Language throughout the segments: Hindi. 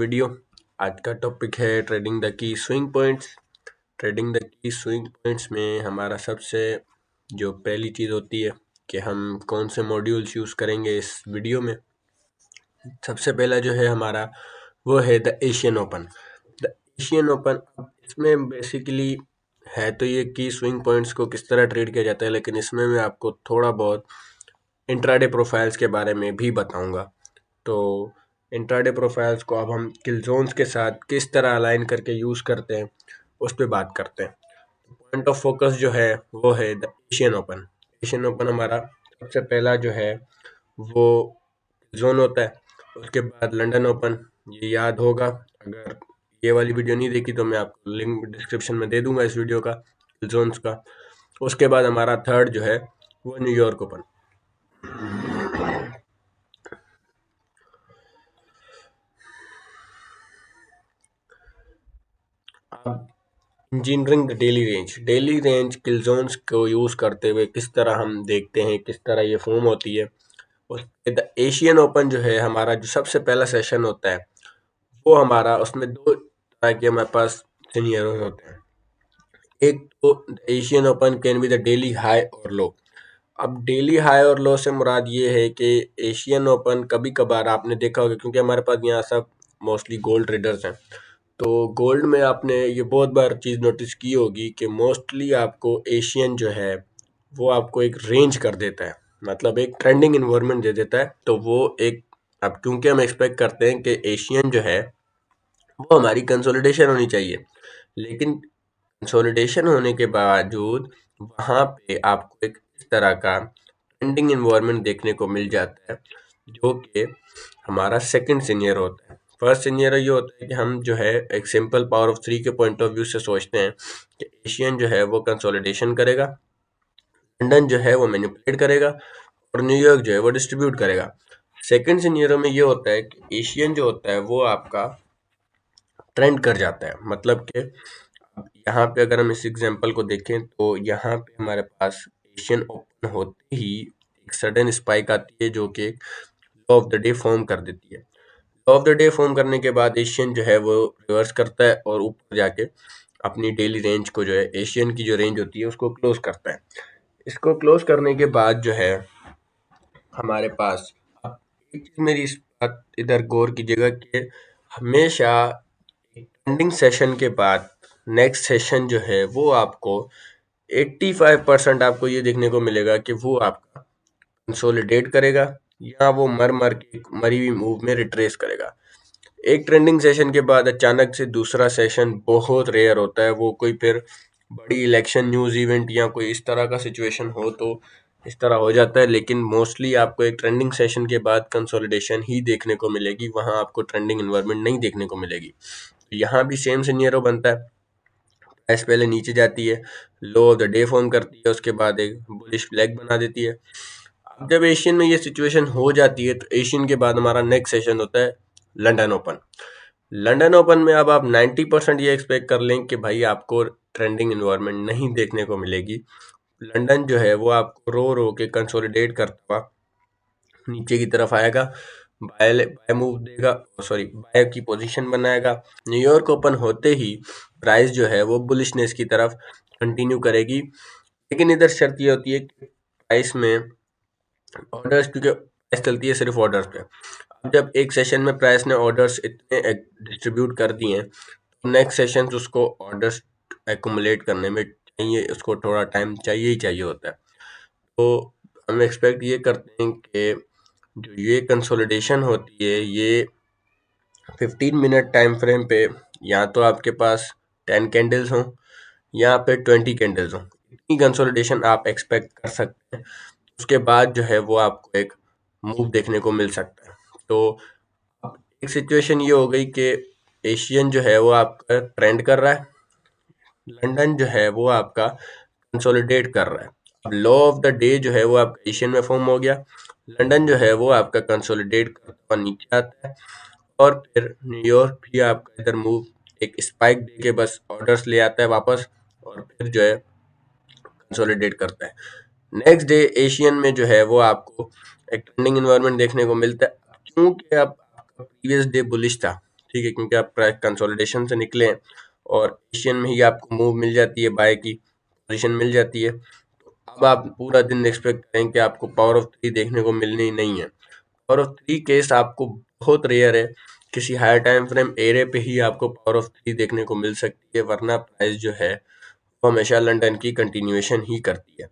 वीडियो। आज का टॉपिक है trading the key swing points. Trading the key swing points में हमारा सबसे जो पहली चीज़ होती है कि हम कौन से मॉड्यूल्स यूज़ करेंगे इस वीडियो में। सबसे पहला जो है हमारा वो है the Asian open. The Asian open इसमें बेसिकली है तो ये की स्विंग पॉइंट्स को किस तरह ट्रेड किया जाता है, लेकिन इसमें मैं आपको थोड़ा बहुत इंट्राडे प्रोफाइल्स के बारे में भी बताऊंगा। तो इंट्राडे प्रोफाइल्स को अब हम किल जोन्स के साथ किस तरह अलाइन करके यूज़ करते हैं उस पर बात करते हैं। पॉइंट ऑफ फोकस जो है वो है the Asian open. Asian open हमारा सबसे पहला जो है वो जोन होता है। उसके बाद लंदन ओपन, ये याद होगा। अगर ये वाली वीडियो नहीं देखी तो मैं आपको लिंक डिस्क्रिप्शन में दे दूंगा इस वीडियो का, जोन्स का। उसके बाद हमारा थर्ड जो है वो न्यूयॉर्क ओपन। अब इंजीनियरिंग डेली रेंज किल जोन्स को यूज़ करते हुए किस तरह हम देखते हैं, किस तरह ये फॉर्म होती है। उसके द एशियन ओपन जो है हमारा जो सबसे पहला सेशन होता है वो हमारा, उसमें दो तरह के हमारे पास सिनेरियोज होते हैं। एक तो Asian open can be the daily high और लो। अब डेली हाई और लो से मुराद ये है कि एशियन ओपन कभी कभार आपने देखा होगा, क्योंकि हमारे पास यहाँ सब मोस्टली गोल्ड ट्रेडर्स हैं, तो गोल्ड में आपने ये बहुत बार चीज़ नोटिस की होगी कि मोस्टली आपको एशियन जो है वो आपको एक रेंज कर देता है, मतलब एक ट्रेंडिंग इन्वायरमेंट दे देता है। तो वो एक, अब क्योंकि हम एक्सपेक्ट करते हैं कि एशियन जो है वो हमारी कंसोलिडेशन होनी चाहिए, लेकिन कंसोलिडेशन होने के बावजूद वहाँ पे आपको एक इस तरह का ट्रेंडिंग इन्वायरमेंट देखने को मिल जाता है, जो कि हमारा सेकंड सीनियर होता है। फर्स्ट सीनियर ये होता है कि हम जो है एक सिंपल पावर ऑफ थ्री के पॉइंट ऑफ व्यू से सोचते हैं कि एशियन जो है वो कंसोलिडेशन करेगा, लंदन जो है वो मैनिपुलेट करेगा और न्यूयॉर्क जो है वो डिस्ट्रीब्यूट करेगा। सेकंड सीनियर में ये होता है कि एशियन जो होता है वो आपका ट्रेंड कर जाता है, मतलब कि अब यहाँ पे अगर हम इस एग्जांपल को देखें तो यहाँ पे हमारे पास एशियन ओपन होते ही एक सडन स्पाइक आती है जो कि law of the day form कर देती है। Law of the day form करने के बाद एशियन जो है वो रिवर्स करता है और ऊपर जाके अपनी डेली रेंज को जो है, एशियन की जो रेंज होती है उसको क्लोज करता है। इसको क्लोज करने के बाद जो है हमारे पास, अब एक चीज मेरी इस बात इधर गौर कीजिएगा कि हमेशा ट्रेंडिंग सेशन के बाद नेक्स्ट सेशन जो है वो आपको 85% आपको ये देखने को मिलेगा कि वो आपका कंसोलिडेट करेगा या वो मर के मरी हुई मूव में रिट्रेस करेगा। एक ट्रेंडिंग सेशन के बाद अचानक से दूसरा सेशन बहुत रेयर होता है, वो कोई फिर बड़ी इलेक्शन न्यूज़ इवेंट या कोई इस तरह का सिचुएशन हो तो इस तरह हो जाता है, लेकिन मोस्टली आपको एक ट्रेंडिंग सेशन के बाद कंसोलिडेशन ही देखने को मिलेगी, वहाँ आपको ट्रेंडिंग इन्वायरमेंट नहीं देखने को मिलेगी। यहाँ भी सेम सिनेरियो बनता है। प्राइस पहले नीचे जाती है, लो ऑफ द डे फॉर्म करती है, उसके बाद एक बुलिश फ्लैग बना देती है। अब जब एशियन में ये सिचुएशन हो जाती है तो एशियन के बाद हमारा नेक्स्ट सेशन होता है लंदन ओपन। लंदन ओपन में अब आप 90% ये एक्सपेक्ट कर लें कि भाई आपको ट्रेंडिंग इन्वायरमेंट नहीं देखने को मिलेगी। लंदन जो है वो आपको रो रो के कंसोलिडेट करता हुआ नीचे की तरफ आएगा, बाय मूव देगा, सॉरी बाय की पोजीशन बनाएगा। न्यूयॉर्क ओपन होते ही प्राइस जो है वो बुलिशनेस की तरफ कंटिन्यू करेगी, लेकिन इधर शर्त ये होती है कि प्राइस में ऑर्डर्स, क्योंकि प्राइस चलती है सिर्फ ऑर्डर्स पे। अब जब एक सेशन में प्राइस ने ऑर्डर्स इतने डिस्ट्रीब्यूट कर दिए हैं तो नेक्स्ट सेशन उसको ऑर्डर्स एक्यूमुलेट करने में चाहिए, उसको थोड़ा टाइम चाहिए ही चाहिए होता है। तो हम एक्सपेक्ट ये करते हैं कि जो ये कंसोलिडेशन होती है ये 15 मिनट टाइम फ्रेम पे या तो आपके पास 10 कैंडल्स हों या फिर 20 कैंडल्स हों, इतनी कंसोलिडेशन आप एक्सपेक्ट कर सकते हैं। उसके बाद जो है वो आपको एक मूव देखने को मिल सकता है। तो अब एक सिचुएशन ये हो गई कि एशियन जो है वो आपका ट्रेंड कर रहा है, लंदन जो है वो आपका कंसोलिडेट कर रहा है। अब लॉ ऑफ द डे जो है वो आपका एशियन में फॉर्म हो गया, लंदन जो है वो आपका कंसोलिडेट करता हुआ नीचे आता है और फिर न्यूयॉर्क भी आपका इधर मूव एक स्पाइक देके बस ऑर्डर्स ले आता है वापस और फिर जो है कंसोलिडेट करता है। नेक्स्ट डे एशियन में जो है वो आपको एक ट्रेंडिंग इन्वायरमेंट देखने को मिलता है, क्योंकि अब आपका प्रीवियस डे बुलिश था, ठीक है, क्योंकि आप प्राइस कंसोलिडेशन से निकले हैं और एशियन में ही आपको मूव मिल जाती है, बाय की पोजीशन मिल जाती है। तो अब आप पूरा दिन एक्सपेक्ट करें कि आपको पावर ऑफ 3 देखने को मिलनी नहीं है। पावर ऑफ 3 केस आपको बहुत रेयर है, किसी हायर टाइम फ्रेम एरे पे ही आपको पावर ऑफ 3 देखने को मिल सकती है, वरना प्राइस जो है वो हमेशा लंदन की कंटिन्यूएशन ही करती है।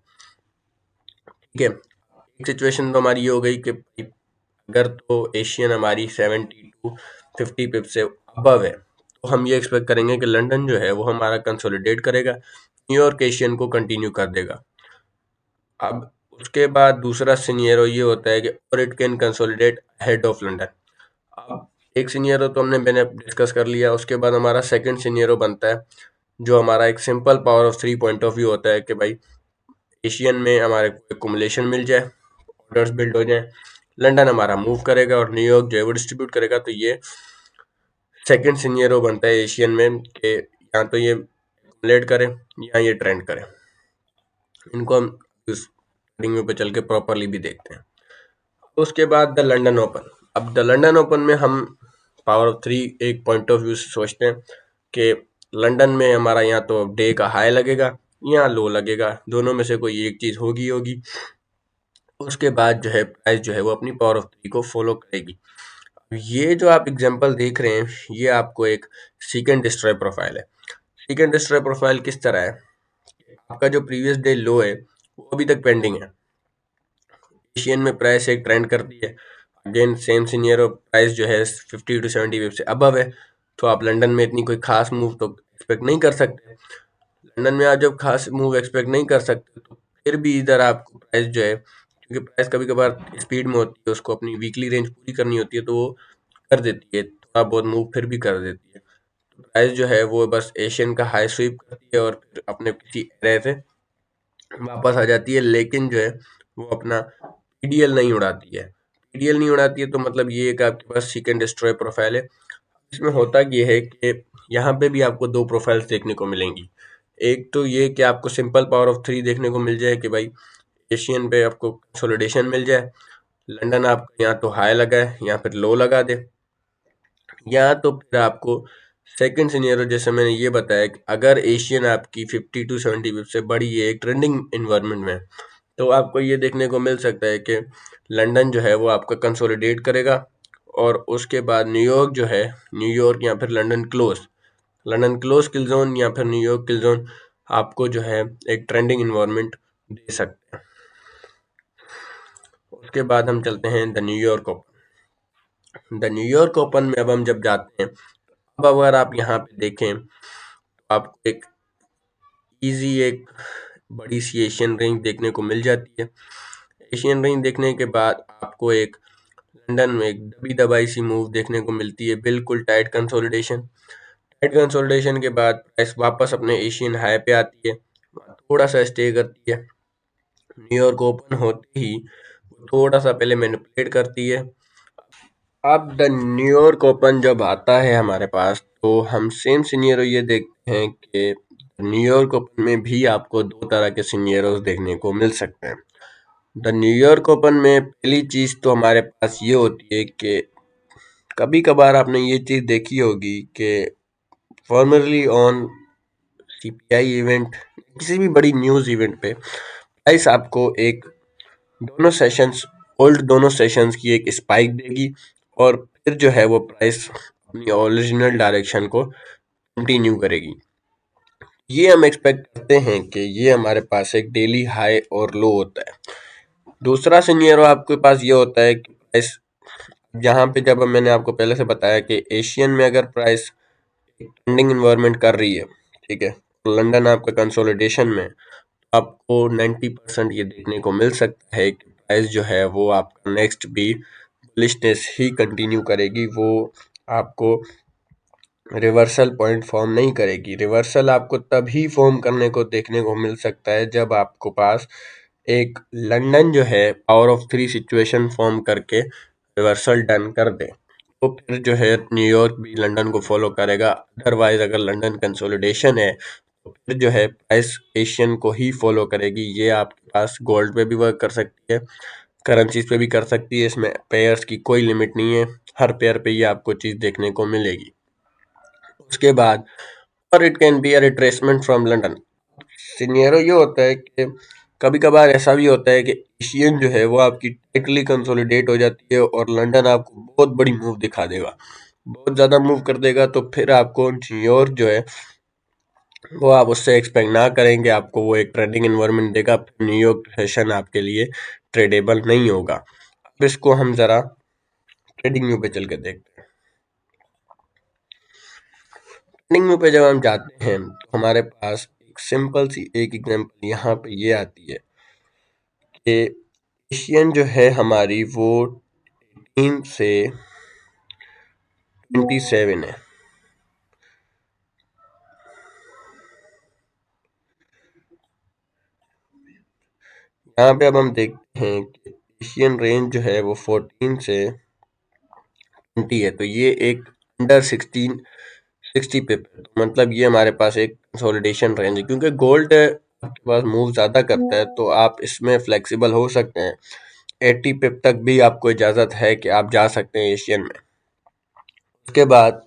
ठीक है, एक सिचुएशन तो हमारी ये हो गई कि अगर तो एशियन हमारी 70 टू 50 पिप से अबव है, तो हम ये एक्सपेक्ट करेंगे कि लंदन जो है वो हमारा कंसोलिडेट करेगा, न्यूयॉर्क एशियन को कंटिन्यू कर देगा। अब उसके बाद दूसरा सिनेरियो ये होता है कि और it can consolidate head of London. अब एक सिनेरियो तो मैंने डिस्कस कर लिया, उसके बाद हमारा सेकंड सिनेरियो बनता है, जो हमारा एक simple power of 3 point of view होता है कि भाई एशियन में हमारे को एक्युमुलेशन मिल जाए, ऑर्डर्स बिल्ड हो जाए, लंदन हमारा मूव करेगा और न्यूयॉर्क जो है वो डिस्ट्रीब्यूट करेगा। तो ये सेकंड सिनेरियो बनता है एशियन में कि या तो ये एक्युमुलेट करें या ये ट्रेंड करें। इनको हम इस ट्रेडिंग व्यू पे चल के प्रॉपरली भी देखते हैं। उसके बाद द लंदन ओपन। अब द लंदन ओपन में हम पावर ऑफ 3 एक पॉइंट ऑफ व्यू से सोचते हैं कि लंदन में हमारा या तो डे का हाई लगेगा या लो लगेगा, दोनों में से कोई एक चीज होगी। उसके बाद जो है प्राइस जो है वो अपनी पावर ऑफ 3 को फॉलो करेगी। ये जो आप एग्जांपल देख रहे हैं, ये आपको एक सीकेंड डिस्ट्रॉय प्रोफाइल है। सीकेंड डिस्ट्रॉय प्रोफाइल किस तरह है, आपका जो प्रीवियस डे लो है वो अभी तक पेंडिंग है, एशियन में प्राइस एक ट्रेंड करती है, अगेन सेम सिनेरियो, प्राइस जो है 50 टू 70 वेव से अबव है, तो आप लंदन में इतनी कोई खास मूव तो एक्सपेक्ट नहीं कर सकते। लंदन में आप जब खास मूव एक्सपेक्ट नहीं कर सकते, तो फिर भी इधर आपको प्राइस जो है, क्योंकि प्राइस कभी कभार स्पीड में होती है, उसको अपनी वीकली रेंज पूरी करनी होती है, तो वो कर देती है, थोड़ा बहुत मूव फिर भी कर देती है। तो प्राइस जो है वो बस एशियन का हाई स्वीप करती है और फिर अपने किसी एरिया से वापस आ जाती है, लेकिन जो है वो अपना पीडीएल नहीं उड़ाती है। पीडीएल नहीं उड़ाती है तो मतलब ये है कि आपके पास सीक एंड डिस्ट्रॉय प्रोफाइल है। इसमें होता ये है कि यहाँ पे भी आपको दो प्रोफाइल्स देखने को मिलेंगी। एक तो ये कि आपको सिंपल पावर ऑफ 3 देखने को मिल जाए कि भाई एशियन पे आपको कंसोलिडेशन मिल जाए, लंदन आपका या तो हाई लगाए या फिर लो लगा दे, या तो फिर आपको सेकंड सिनेरियो जैसे मैंने ये बताया कि अगर एशियन आपकी 50 टू 70 पिप से बड़ी है, एक ट्रेंडिंग इन्वायरमेंट में, तो आपको ये देखने को मिल सकता है कि लंदन जो है वो आपका कंसोलिडेट करेगा और उसके बाद न्यूयॉर्क जो है, न्यूयॉर्क या फिर लंदन क्लोज किल जोन या फिर न्यूयॉर्क किल जोन आपको जो है एक ट्रेंडिंग इन्वायरमेंट दे सकते हैं। उसके बाद हम चलते हैं the New York open. The New York open में अब हम जब जाते हैं, अब अगर आप यहाँ पे देखें तो आपको एक इजी एक बड़ी सी एशियन रेंज देखने को मिल जाती है। एशियन रेंज देखने के बाद आपको एक लंदन में एक दबी दबाई सी मूव देखने को मिलती है, बिल्कुल टाइट कंसोलिडेशन। टाइट कंसोलिडेशन के बाद प्राइस वापस अपने एशियन हाई पे आती है, थोड़ा सा स्टे करती है, न्यूयॉर्क ओपन होते ही थोड़ा सा पहले मैनिपुलेट करती है। अब द न्यूयॉर्क ओपन जब आता है हमारे पास, तो हम सेम सिनेरियो ये देखते हैं कि न्यूयॉर्क ओपन में भी आपको दो तरह के सिनेरियोज देखने को मिल सकते हैं। द न्यूयॉर्क ओपन में पहली चीज तो हमारे पास ये होती है कि कभी कभार आपने ये चीज देखी होगी कि फॉर्मरली ऑन सीपीआई इवेंट, किसी भी बड़ी न्यूज इवेंट पे प्राइस आपको एक दोनों सेशंस की एक स्पाइक देगी और फिर जो है वो प्राइस अपनी ओरिजिनल डायरेक्शन को कंटिन्यू करेगी। ये हम एक्सपेक्ट करते हैं कि ये हमारे पास एक डेली हाई और लो होता है। दूसरा सिनेरियो आपके पास ये होता है कि प्राइस यहाँ पे, जब मैंने आपको पहले से बताया कि एशियन में अगर प्राइस ट्रेंडिंग इन्वायरमेंट कर रही है, ठीक है, तो लंदन आपका कंसोलिडेशन में, आपको 90% ये देखने को मिल सकता है कि प्राइस जो है वो आपका नेक्स्ट भी बुलिशनेस ही कंटिन्यू करेगी, वो आपको रिवर्सल पॉइंट फॉर्म नहीं करेगी। रिवर्सल आपको तभी फॉर्म करने को देखने को मिल सकता है जब आपको पास एक लंदन जो है पावर ऑफ 3 सिचुएशन फॉर्म करके रिवर्सल डन कर दे, तो फिर जो है न्यूयॉर्क भी लंदन को फॉलो करेगा। अदरवाइज अगर लंदन कंसोलिडेशन है तो फिर जो है प्राइस एशियन को ही फॉलो करेगी। ये आपके पास गोल्ड पे भी वर्क कर सकती है, करेंसीज पे भी कर सकती है। इसमें पेयर्स की कोई लिमिट नहीं है, हर पेयर पे ये आपको चीज़ देखने को मिलेगी। उसके बाद और it can be a retracement from London. Scenario ये होता है कि कभी कभार ऐसा भी होता है कि एशियन जो है वो आपकी टाइटली कंसोलिडेट हो जाती है और लंदन आपको बहुत बड़ी मूव दिखा देगा, बहुत ज़्यादा मूव कर देगा, तो फिर आपको न्यूयॉर्क जो है वो आप उससे एक्सपेक्ट ना करेंगे, आपको वो एक ट्रेडिंग इन्वायरमेंट देगा, न्यूयॉर्क सेशन आपके लिए ट्रेडेबल नहीं होगा। अब इसको हम ज़रा ट्रेडिंग व्यू पे चल के देखते हैं। ट्रेडिंग व्यू पे जब हम जाते हैं तो हमारे पास एक सिंपल सी एक एग्जांपल यहाँ पे ये आती है कि एशियन जो है हमारी वो 3 से 27 है। यहाँ पे अब हम देखते हैं कि एशियन रेंज जो है वो 14 से 20 है, तो ये एक अंडर 60 पे, तो मतलब ये हमारे पास एक कंसोलिडेशन रेंज है। क्योंकि गोल्ड आपके पास मूव ज़्यादा करता है तो आप इसमें फ्लेक्सिबल हो सकते हैं। 80 पिप तक भी आपको इजाज़त है कि आप जा सकते हैं एशियन में। उसके बाद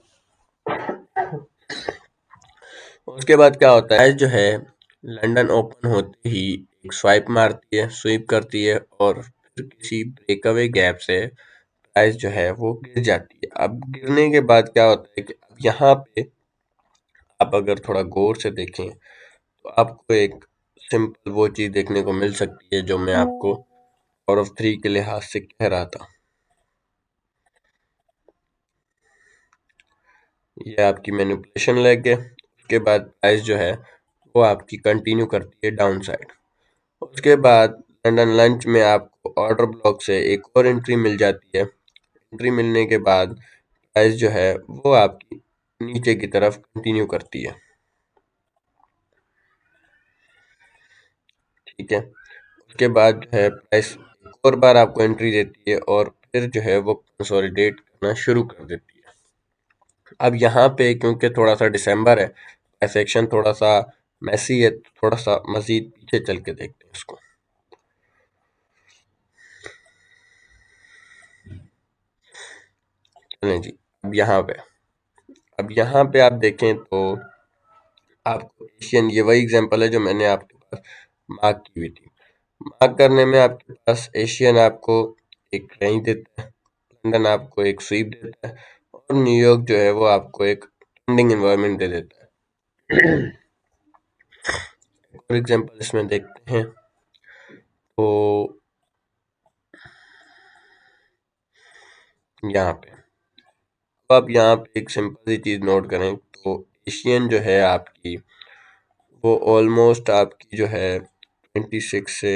उसके बाद क्या होता है, जो है लंदन ओपन होते ही एक स्वाइप मारती है, स्वीप करती है और फिर किसी ब्रेकअवे गैप से प्राइस जो है वो गिर जाती है। अब गिरने के बाद क्या होता है कि अब यहाँ पे आप अगर थोड़ा गौर से देखें तो आपको एक सिंपल वो चीज़ देखने को मिल सकती है जो मैं आपको पावर ऑफ 3 के लिहाज से कह रहा था। ये आपकी मैनिपुलेशन लेग है। उसके बाद प्राइस जो है वो आपकी कंटिन्यू करती है डाउन साइड। उसके बाद लंदन लंच में आपको ऑर्डर ब्लॉक से एक और एंट्री मिल जाती है। एंट्री मिलने के बाद प्राइस जो है वो आपकी नीचे की तरफ कंटिन्यू करती है। ठीक है, उसके बाद जो है प्राइस एक और बार आपको एंट्री देती है और फिर जो है वो कंसोलिडेट करना शुरू कर देती है। अब यहाँ पे क्योंकि थोड़ा सा दिसंबर है, सेक्शन थोड़ा सा मैसी है, थोड़ा सा मजीद पीछे चल के देखते हैं इसको। चलें जी, अब यहाँ पे आप देखें तो आपको एशियन, ये वही एग्जांपल है जो मैंने आपके पास मार्क की हुई थी। मार्क करने में आपके पास एशियन आपको एक रेंज देता है, लंदन आपको एक स्वीप देता है और न्यूयॉर्क जो है वो आपको एक ट्रेंडिंग एनवायरनमेंट दे देता है। फॉर एग्जांपल इसमें देखते हैं तो यहाँ पे, तो आप यहाँ पे एक सिंपल सी चीज़ नोट करें तो एशियन जो है आपकी वो ऑलमोस्ट आपकी जो है 26 से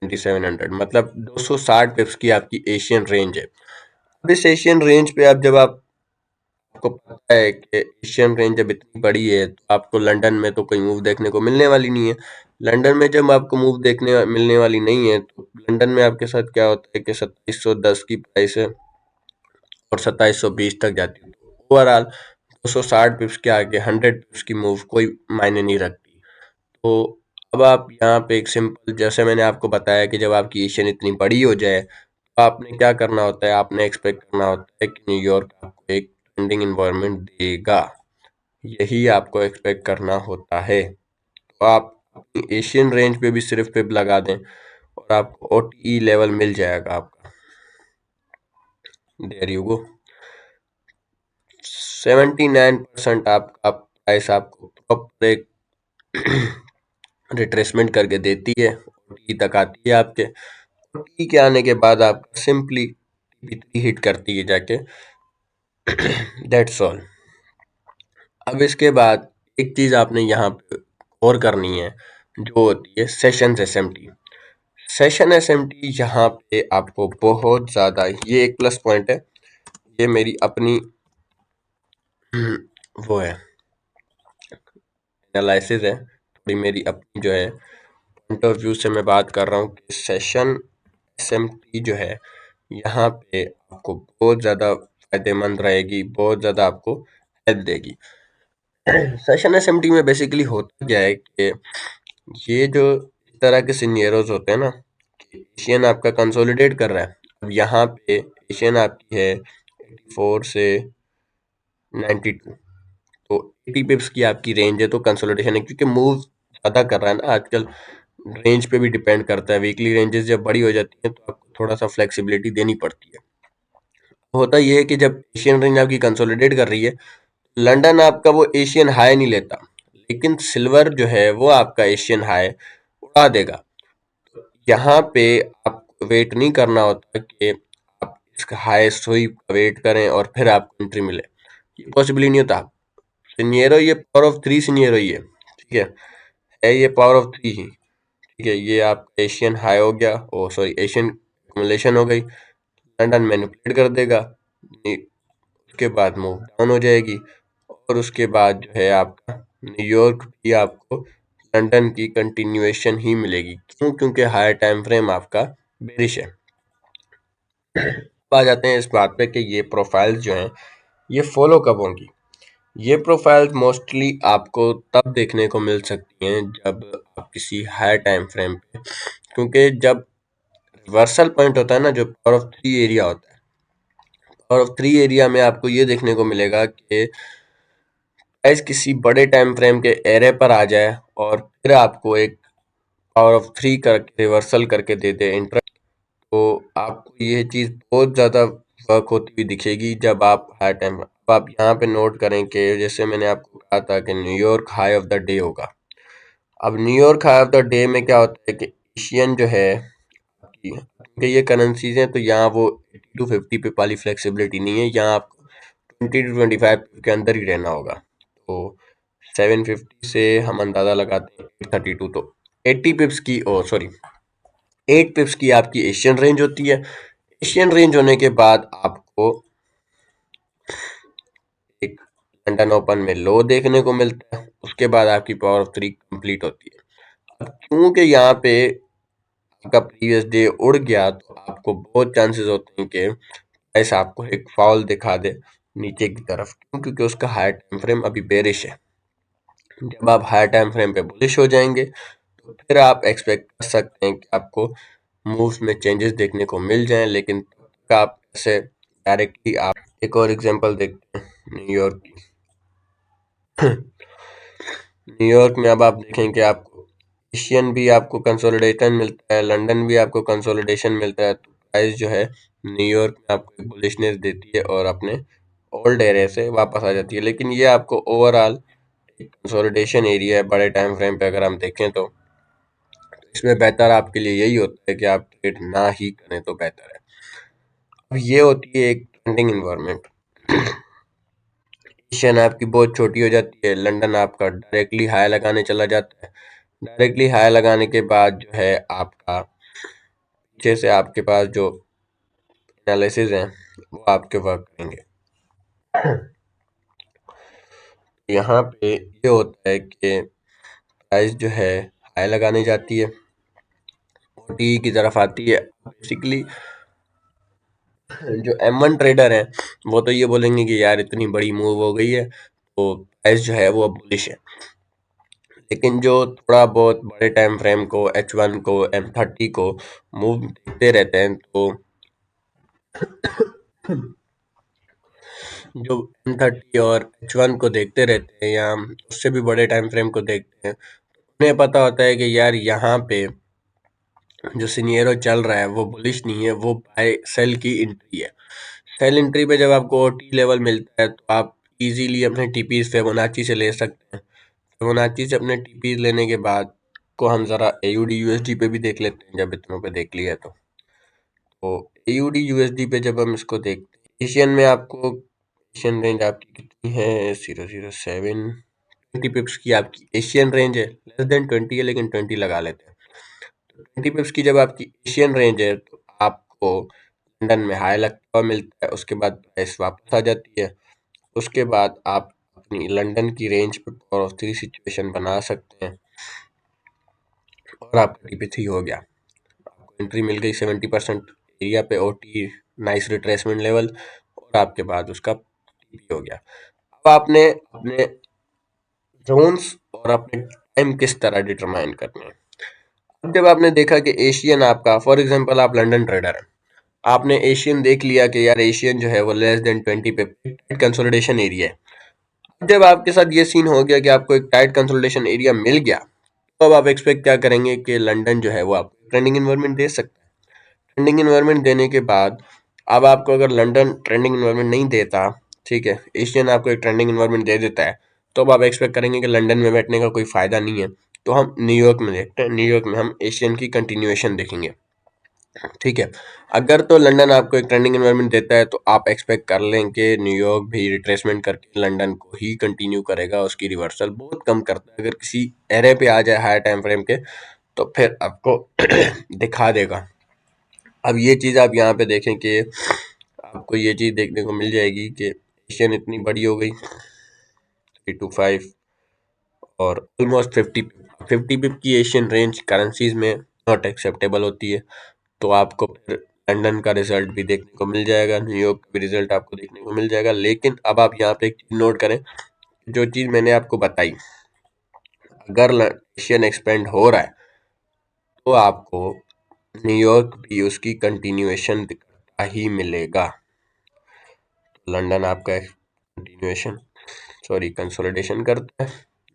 2700, मतलब 260 पिप्स की आपकी एशियन रेंज है। अब इस एशियन रेंज पे आप जब आपको पता है कि एशियन रेंज जब इतनी बड़ी है तो आपको लंदन में तो कोई मूव देखने को मिलने वाली नहीं है। लंदन में जब आपको मूव देखने मिलने वाली नहीं है तो लंदन में आपके साथ क्या होता है कि 2710 की प्राइस है और 2720 तक जाती है। ओवरऑल 260 पिप्स के आगे 100 पिप्स की मूव कोई मायने नहीं रखती। तो अब आप यहाँ पे एक सिंपल, जैसे मैंने आपको बताया कि जब आपकी एशियन इतनी बड़ी हो जाए तो आपने क्या करना होता है, आपने एक्सपेक्ट करना होता है कि न्यूयॉर्क आपको एक ट्रेंडिंग इन्वायरमेंट देगा, यही आपको एक्सपेक्ट करना होता है। तो आप अपनी एशियन रेंज पे भी सिर्फ पिप लगा दें और आपको ओटीई लेवल मिल जाएगा आपका। देयर यू गो, 79% आपका प्राइस आपको प्रॉपर एक रिट्रेसमेंट करके देती है, ओटीई तक आती है आपके। ओटीई के आने के बाद आप सिंपली टी हिट करती है जाके, दैट्स ऑल। अब इसके बाद एक चीज आपने यहाँ पे और करनी है जो होती है सेशन एसएमटी। सेशन एसएमटी यहाँ पे आपको बहुत ज़्यादा, ये एक प्लस पॉइंट है, ये मेरी अपनी वो है एनालिसिस है, थोड़ी मेरी अपनी जो है पॉइंट ऑफ व्यू से मैं बात कर रहा हूँ कि सेशन एसएमटी जो है यहाँ पे आपको बहुत ज़्यादा फायदेमंद रहेगी, बहुत ज़्यादा आपको हेल्प देगी। सेशन एसएमटी में बेसिकली होता क्या है कि ये जो इस तरह के सिनेरियोज होते हैं ना एशियन आपका कंसोलिडेट कर रहा है। अब यहाँ पे एशियन आपकी है 84 से 92, तो 80 पिप्स की आपकी रेंज है, तो कंसोलिडेशन है क्योंकि मूव ज़्यादा कर रहा है ना आजकल। रेंज पे भी डिपेंड करता है, वीकली रेंजेस जब बड़ी हो जाती हैं तो आपको थोड़ा सा फ्लेक्सिबिलिटी देनी पड़ती है। होता ये है कि जब एशियन रेंज आपकी कंसोलिडेट कर रही है, लंदन आपका वो एशियन हाई नहीं लेता, लेकिन सिल्वर जो है वो आपका एशियन हाई उड़ा देगा। यहाँ पे आपको वेट नहीं करना होता कि आप इसका हाई स्वीप का वेट करें और फिर आपको एंट्री मिले, ये पॉसिबल ही नहीं होता। सिनेरियो ये पावर ऑफ 3 सिनेरियो ही है, ठीक है ये पावर ऑफ 3 ही, ठीक है। ये आपका एशियन हाई हो गया, ओ सॉरी एशियन एक्युमुलेशन हो गई, लंदन मैनिपुलेट कर देगा, उसके बाद मूव डाउन हो जाएगी, और उसके बाद जो है आपका न्यूयॉर्क भी आपको लंदन की कंटिन्यूएशन ही मिलेगी। क्यों? क्योंकि हायर टाइम फ्रेम आपका बेरिश है। अब आ जाते हैं इस बात पे कि ये प्रोफाइल्स जो हैं ये फॉलो कब होंगी। ये प्रोफाइल्स मोस्टली आपको तब देखने को मिल सकती हैं जब आप किसी हायर टाइम फ्रेम पे, क्योंकि जब रिवर्सल पॉइंट होता है ना, जो पावर ऑफ 3 एरिया होता है, पावर ऑफ 3 एरिया में आपको ये देखने को मिलेगा कि प्राइस किसी बड़े टाइम फ्रेम के एरे पर आ जाए और फिर आपको एक पावर ऑफ 3 करके रिवर्सल करके दे दे इंटरेस्ट, तो आपको ये चीज़ बहुत ज़्यादा वर्क होती हुई दिखेगी जब आप हाई टाइम। अब आप यहाँ पे नोट करें कि जैसे मैंने आपको कहा था कि New York high of the day होगा। अब New York high of the day में क्या होता है कि एशियन जो है आपकी, क्योंकि ये करेंसीज हैं तो यहाँ वो 80 टू 50 पे वाली फ्लेक्सिबिलिटी नहीं है, यहाँ आपको 20 टू 25 के अंदर ही रहना होगा। तो 750 से हम अंदाज़ा लगाते हैं 832, तो 80 पिप्स की, ओ सॉरी 8 पिप्स की आपकी एशियन रेंज होती है। एशियन रेंज होने के बाद आपको एक लंदन ओपन में लो देखने को मिलता है, उसके बाद आपकी पावर ऑफ 3 कंप्लीट होती है। अब क्योंकि यहाँ पे आपका प्रीवियस डे उड़ गया, तो आपको बहुत चांसेस होते हैं कि प्राइस आपको एक फॉल दिखा दे नीचे की तरफ, क्यों? क्योंकि उसका हायर टाइम फ्रेम अभी बेरिश है। जब आप हायर टाइम फ्रेम पे बुलिश हो जाएंगे तो फिर आप एक्सपेक्ट कर सकते हैं कि आपको मूव्स में चेंजेस देखने को मिल जाएं, लेकिन तब आप ऐसे डायरेक्टली आप एक और एग्जांपल देखते हैं न्यूयॉर्क की। न्यूयॉर्क में अब आप देखें कि आपको एशियन भी आपको कंसोलिडेशन मिलता है, लंदन भी आपको कंसोलिडेशन मिलता है, तो प्राइस जो है न्यूयॉर्क में आपको एक बुलिशनेस देती है और अपने ओल्ड एरिया से वापस आ जाती है। लेकिन ये आपको ओवरऑल एक कंसोलिडेशन एरिया है बड़े टाइम फ्रेम पे अगर हम देखें तो इसमें बेहतर आपके लिए यही होता है कि आप ट्रेड ना ही करें तो बेहतर है। अब ये होती है एक ट्रेंडिंग इन्वायरमेंट। एशियन आपकी बहुत छोटी हो जाती है, लंदन आपका डायरेक्टली हाई लगाने चला जाता है, डायरेक्टली हाई लगाने के बाद जो है आपका पीछे से आपके पास जो एनालिसिस हैं वो आपके वर्क करेंगे। यहाँ पे ये होता है कि प्राइस जो है हाई लगाने जाती है, ओटी की तरफ आती है। बेसिकली जो M1 ट्रेडर हैं वो तो ये बोलेंगे कि यार इतनी बड़ी मूव हो गई है तो प्राइस जो है वो अब बुलिश है, लेकिन जो थोड़ा बहुत बड़े टाइम फ्रेम को H1 को M30 को मूव देखते रहते हैं, तो जो M30 और H1 को देखते रहते हैं या उससे भी बड़े टाइम फ्रेम को देखते हैं, उन्हें पता होता है कि यार यहाँ पे जो सिनेरियो चल रहा है वो बुलिश नहीं है, वो बाय सेल की एंट्री है। सेल एंट्री पे जब आपको ओटी लेवल मिलता है तो आप इजीली अपने टीपीज फिबोनाची से ले सकते हैं। फिबोनाची से अपने टीपीज लेने के बाद को हम जरा एयूडी यूएसडी पे भी देख लेते हैं, जब इतनों पे देख लिया तो एयूडी यूएसडी पे जब हम इसको देखते हैं, एशियन में आपको एशियन रेंज आपकी कितनी है 007, 20 पिप्स की आपकी एशियन रेंज है, लेस देन 20 है लेकिन 20 लगा लेते हैं। 20 पिप्स की जब आपकी एशियन रेंज है तो आपको लंदन में हाई लगता हुआ मिलता है, उसके बाद प्राइस वापस आ जाती है, उसके बाद आप अपनी लंदन की रेंज पे पावर ऑफ 3 सिचुएशन बना सकते हैं और आपका टीपी 3 हो गया। आपको एंट्री मिल गई 70% एरिया पे, ओटी नाइस रिट्रेसमेंट लेवल, और आपके बाद उसका टीपी हो गया। अब आपने अपने जोन्स और अपने टाइम किस तरह डिटरमाइन करने हैं। अब जब आपने देखा कि एशियन आपका, फॉर एग्जांपल आप लंदन ट्रेडर हैं, आपने एशियन देख लिया कि यार एशियन जो है वो लेस देन 20 पे कंसोलिडेशन एरिया है। जब आपके साथ ये सीन हो गया कि आपको एक टाइट कंसोलिडेशन एरिया मिल गया, तो अब आप एक्सपेक्ट क्या करेंगे कि लंदन जो है वो आपको ट्रेंडिंग इन्वायरमेंट दे सकता है। ट्रेंडिंग इन्वायरमेंट देने के बाद अब आपको अगर लंदन ट्रेंडिंग इन्वायरमेंट नहीं देता, ठीक है, एशियन आपको एक ट्रेंडिंग इन्वायरमेंट दे देता है, तो अब आप एक्सपेक्ट करेंगे कि लंदन में बैठने का कोई फायदा नहीं है, तो हम न्यूयॉर्क में देखते हैं, न्यूयॉर्क में हम एशियन की कंटिन्यूएशन देखेंगे। ठीक है, अगर तो लंदन आपको एक ट्रेंडिंग एनवायरनमेंट देता है तो आप एक्सपेक्ट कर लें कि न्यूयॉर्क भी रिट्रेसमेंट करके लंदन को ही कंटिन्यू करेगा, उसकी रिवर्सल बहुत कम करता है। अगर किसी एरे पे आ जाए हायर टाइम फ्रेम के तो फिर आपको दिखा देगा। अब ये चीज़ आप यहाँ पे देखें कि आपको ये चीज़ देखने को मिल जाएगी कि एशियन इतनी बड़ी हो गई 3 to 5 और ऑलमोस्ट 50 पिप की एशियन रेंज करेंसीज में नॉट एक्सेप्टेबल होती है। तो आपको फिर लंदन का रिजल्ट भी देखने को मिल जाएगा, न्यूयॉर्क का भी रिजल्ट आपको देखने को मिल जाएगा। लेकिन अब आप यहाँ पे एक चीज नोट करें, जो चीज मैंने आपको बताई, अगर एशियन एक्सपेंड हो रहा है तो आपको न्यूयॉर्क भी उसकी कंटिन्यूएशन दिखता ही मिलेगा। लंदन आपका कंटिन्यूएशन, सॉरी, कंसोलिडेशन करता है,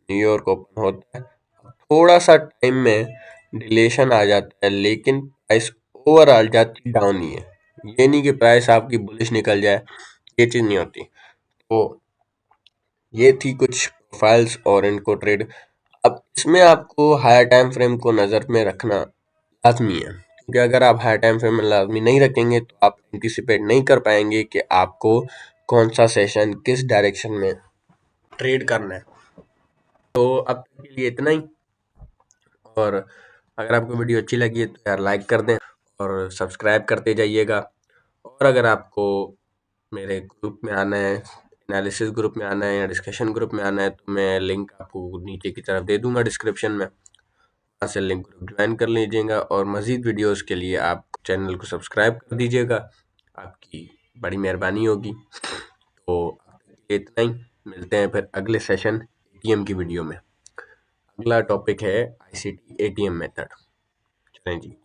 न्यूयॉर्क ओपन होता है, थोड़ा सा टाइम में डिलेशन आ जाता है, लेकिन प्राइस ओवरऑल जाती डाउन ही है। ये नहीं कि प्राइस आपकी बुलिश निकल जाए, ये चीज़ नहीं होती। तो ये थी कुछ प्रोफाइल्स और इनको ट्रेड। अब इसमें आपको हायर टाइम फ्रेम को नज़र में रखना लाजमी है, क्योंकि अगर आप हायर टाइम फ्रेम में लाजमी नहीं रखेंगे तो आप एंटिसिपेट नहीं कर पाएंगे कि आपको कौन सा सेशन किस डायरेक्शन में ट्रेड करना है। तो अब तक के लिए इतना ही, और अगर आपको वीडियो अच्छी लगी है तो यार लाइक कर दें और सब्सक्राइब करते जाइएगा। और अगर आपको मेरे ग्रुप में आना है, एनालिसिस ग्रुप में आना है या डिस्कशन ग्रुप में आना है, तो मैं लिंक आपको नीचे की तरफ दे दूंगा डिस्क्रिप्शन में, वहाँ से लिंक ग्रुप ज्वाइन कर लीजिएगा। और मज़ीद वीडियोस के लिए आप चैनल को सब्सक्राइब कर दीजिएगा, आपकी बड़ी मेहरबानी होगी। तो इतना ही, मिलते हैं फिर अगले सेशन एटीएम की वीडियो में। अगला टॉपिक है आईसीटी एटीएम मेथड। चलें जी।